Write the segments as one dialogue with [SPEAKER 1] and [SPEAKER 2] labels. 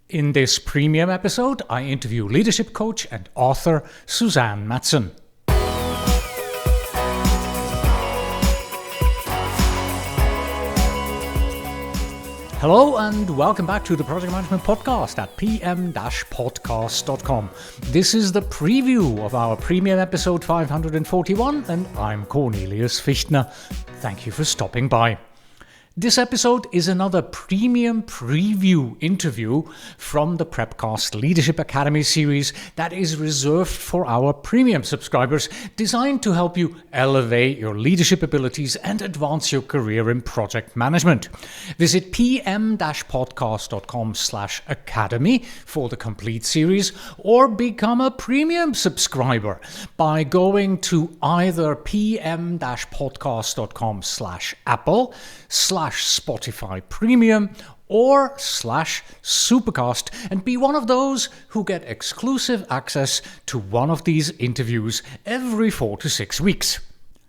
[SPEAKER 1] In this premium episode, I interview leadership coach and author Susanne Madsen. Hello and welcome back to the Project Management Podcast at pm-podcast.com. This is the preview of our premium episode 541 and I'm Cornelius Fichtner. Thank you for stopping by. This episode is another premium preview interview from the Prepcast Leadership Academy series that is reserved for our premium subscribers, designed to help you elevate your leadership abilities and advance your career in project management. Visit pm-podcast.com/academy for the complete series or become a premium subscriber by going to either pm-podcast.com/apple/Spotify Premium or /Supercast and be one of those who get exclusive access to one of these interviews every 4 to 6 weeks.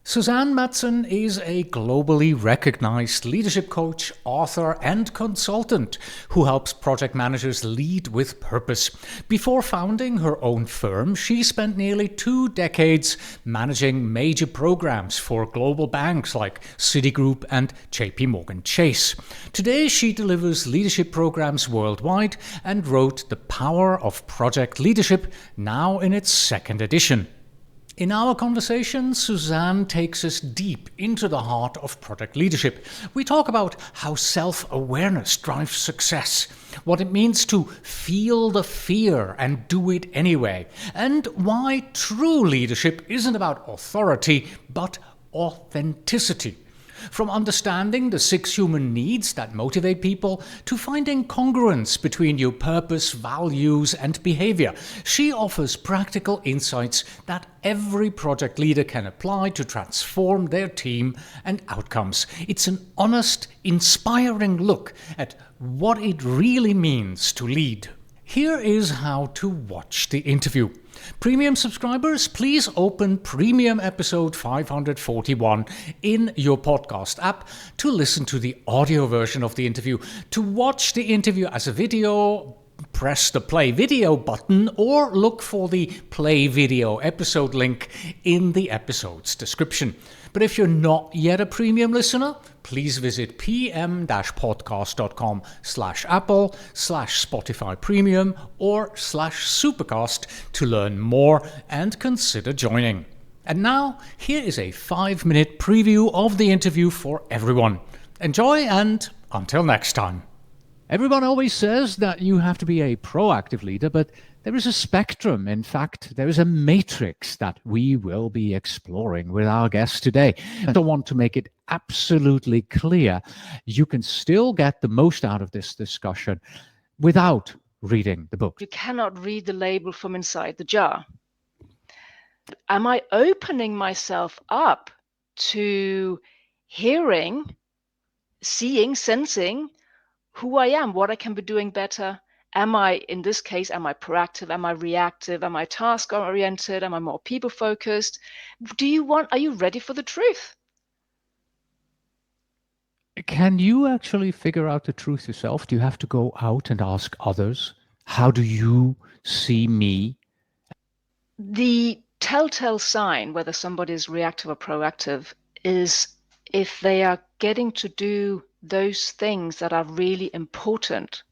[SPEAKER 1] Susanne Madsen is a globally recognized leadership coach, author, and consultant who helps project managers lead with purpose. Before founding her own firm, she spent nearly 2 decades managing major programs for global banks like Citigroup and JP Morgan Chase. Today, she delivers leadership programs worldwide and wrote The Power of Project Leadership, now in its 2nd edition. In our conversation, Susanne takes us deep into the heart of project leadership. We talk about how self-awareness drives success, what it means to feel the fear and do it anyway, and why true leadership isn't about authority, but authenticity. From understanding the 6 human needs that motivate people to finding congruence between your purpose, values, and behavior, she offers practical insights that every project leader can apply to transform their team and outcomes. It's an honest, inspiring look at what it really means to lead. Here is how to watch the interview. Premium subscribers, please open premium episode 541 in your podcast app to listen to the audio version of the interview. To watch the interview as a video, press the play video button or look for the play video episode link in the episode's description. But if you're not yet a premium listener, please visit pm-podcast.com/apple/Spotify Premium or /Supercast to learn more and consider joining. And now, here is a 5-minute preview of the interview for everyone. Enjoy and until next time. Everyone always says that you have to be a proactive leader, but there is a spectrum. In fact, there is a matrix that we will be exploring with our guest today. And I want to make it absolutely clear, you can still get the most out of this discussion without reading the book.
[SPEAKER 2] You cannot read the label from inside the jar. Am I opening myself up to hearing, seeing, sensing who I am, what I can be doing better? Am I, in this case, am I proactive? Am I reactive? Am I task-oriented? Am I more people-focused? Are you ready for the truth?
[SPEAKER 1] Can you actually figure out the truth yourself? Do you have to go out and ask others? How do you see me?
[SPEAKER 2] The telltale sign whether somebody is reactive or proactive is if they are getting to do those things that are really important,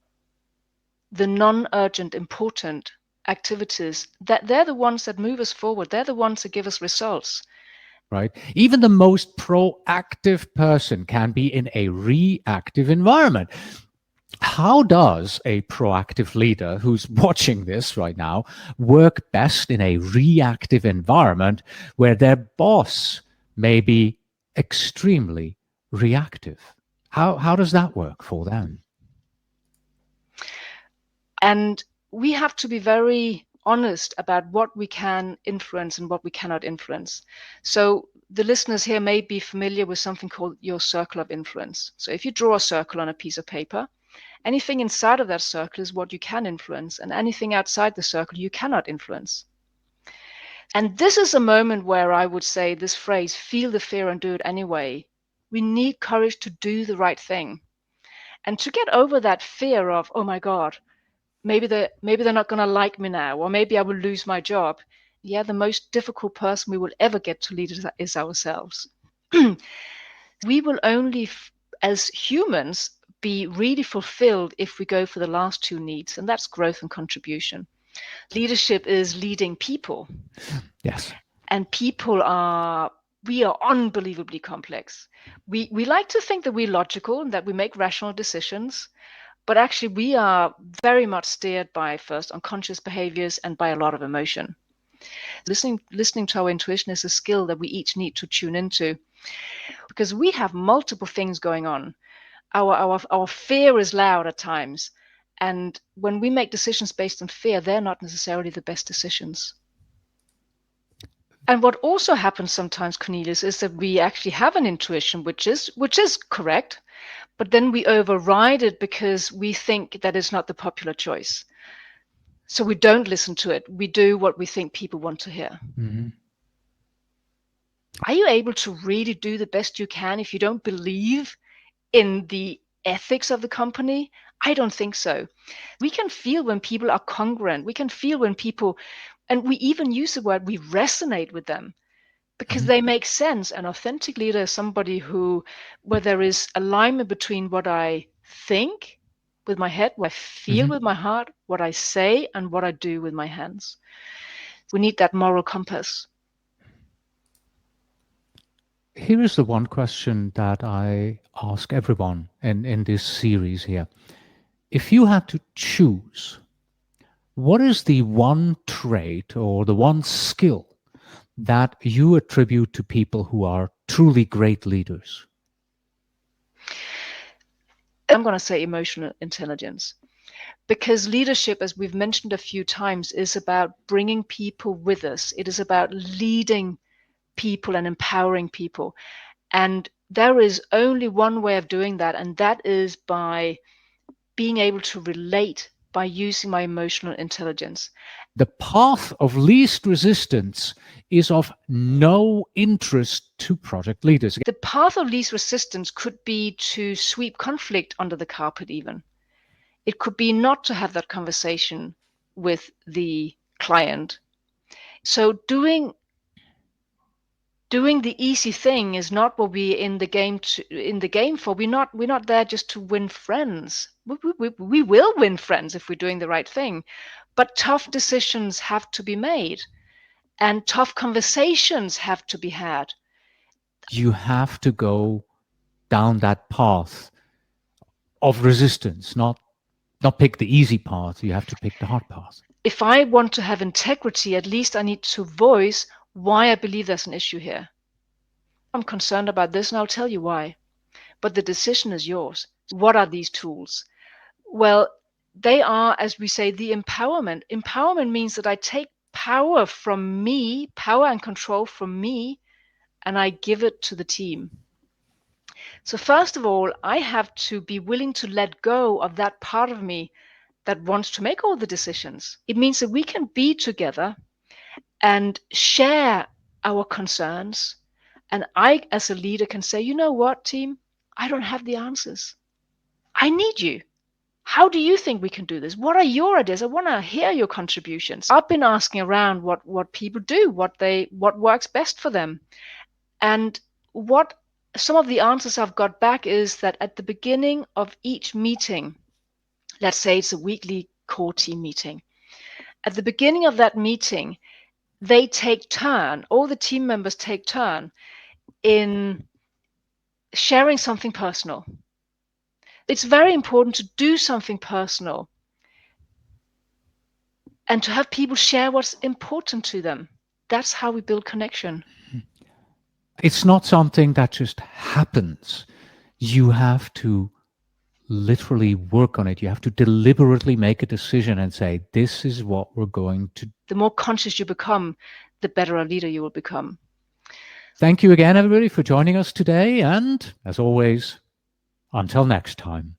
[SPEAKER 2] the non-urgent important activities, that they're the ones that move us forward. They're the ones that give us results.
[SPEAKER 1] Right? Even the most proactive person can be in a reactive environment. How does a proactive leader who's watching this right now work best in a reactive environment where their boss may be extremely reactive? How does that work for them?
[SPEAKER 2] And we have to be very honest about what we can influence and what we cannot influence. So the listeners here may be familiar with something called your circle of influence. So if you draw a circle on a piece of paper, anything inside of that circle is what you can influence, and anything outside the circle you cannot influence. And this is a moment where I would say this phrase, feel the fear and do it anyway. We need courage to do the right thing. And to get over that fear of, oh my God, maybe they're not going to like me now, or maybe I will lose my job. Yeah, the most difficult person we will ever get to lead is ourselves. We will only, as humans, be really fulfilled if we go for the last two needs, and that's growth and contribution. Leadership is leading people.
[SPEAKER 1] Yes.
[SPEAKER 2] And we are unbelievably complex. We like to think that we're logical and that we make rational decisions, but actually we are very much steered by first unconscious behaviors and by a lot of emotion. Listening to our intuition is a skill that we each need to tune into, because we have multiple things going on. Our fear is loud at times, and when we make decisions based on fear, they're not necessarily the best decisions. And what also happens sometimes, Cornelius, is that we actually have an intuition which is correct, but then we override it because we think that it's not the popular choice. So we don't listen to it. We do what we think people want to hear.
[SPEAKER 1] Mm-hmm.
[SPEAKER 2] Are you able to really do the best you can if you don't believe in the ethics of the company? I don't think so. We can feel when people are congruent. We can feel when people, and we even use the word, we resonate with them because they make sense. An authentic leader is somebody where there is alignment between what I think with my head, what I feel with my heart, what I say, and what I do with my hands. We need that moral compass.
[SPEAKER 1] Here is the one question that I ask everyone in this series here. If you had to choose, what is the one trait or the one skill that you attribute to people who are truly great leaders?
[SPEAKER 2] I'm going to say emotional intelligence, because leadership, as we've mentioned a few times, is about bringing people with us. It is about leading people and empowering people. And there is only one way of doing that, and that is by being able to relate by using my emotional intelligence.
[SPEAKER 1] The path of least resistance is of no interest to project leaders.
[SPEAKER 2] The path of least resistance could be to sweep conflict under the carpet even. It could be not to have that conversation with the client. So doing the easy thing is not what we're in the game for. We're not there just to win friends. We will win friends if we're doing the right thing, but tough decisions have to be made, and tough conversations have to be had.
[SPEAKER 1] You have to go down that path of resistance, not pick the easy path. You have to pick the hard path.
[SPEAKER 2] If I want to have integrity, at least I need to voice why I believe there's an issue here. I'm concerned about this, and I'll tell you why. But the decision is yours. What are these tools? Well, they are, as we say, the empowerment. Empowerment means that I take power from me, power and control from me, and I give it to the team. So first of all, I have to be willing to let go of that part of me that wants to make all the decisions. It means that we can be together and share our concerns. And I, as a leader, can say, you know what, team? I don't have the answers. I need you. How do you think we can do this? What are your ideas? I want to hear your contributions. I've been asking around what people do, what works best for them. And what some of the answers I've got back is that at the beginning of each meeting, let's say it's a weekly core team meeting, at the beginning of that meeting, they take turn, all the team members take turn in sharing something personal. It's very important to do something personal and to have people share what's important to them. That's how we build connection.
[SPEAKER 1] It's not something that just happens. You have to literally work on it. You have to deliberately make a decision and say, this is what we're going to do.
[SPEAKER 2] The more conscious you become, the better a leader you will become.
[SPEAKER 1] Thank you again, everybody, for joining us today. And as always, until next time.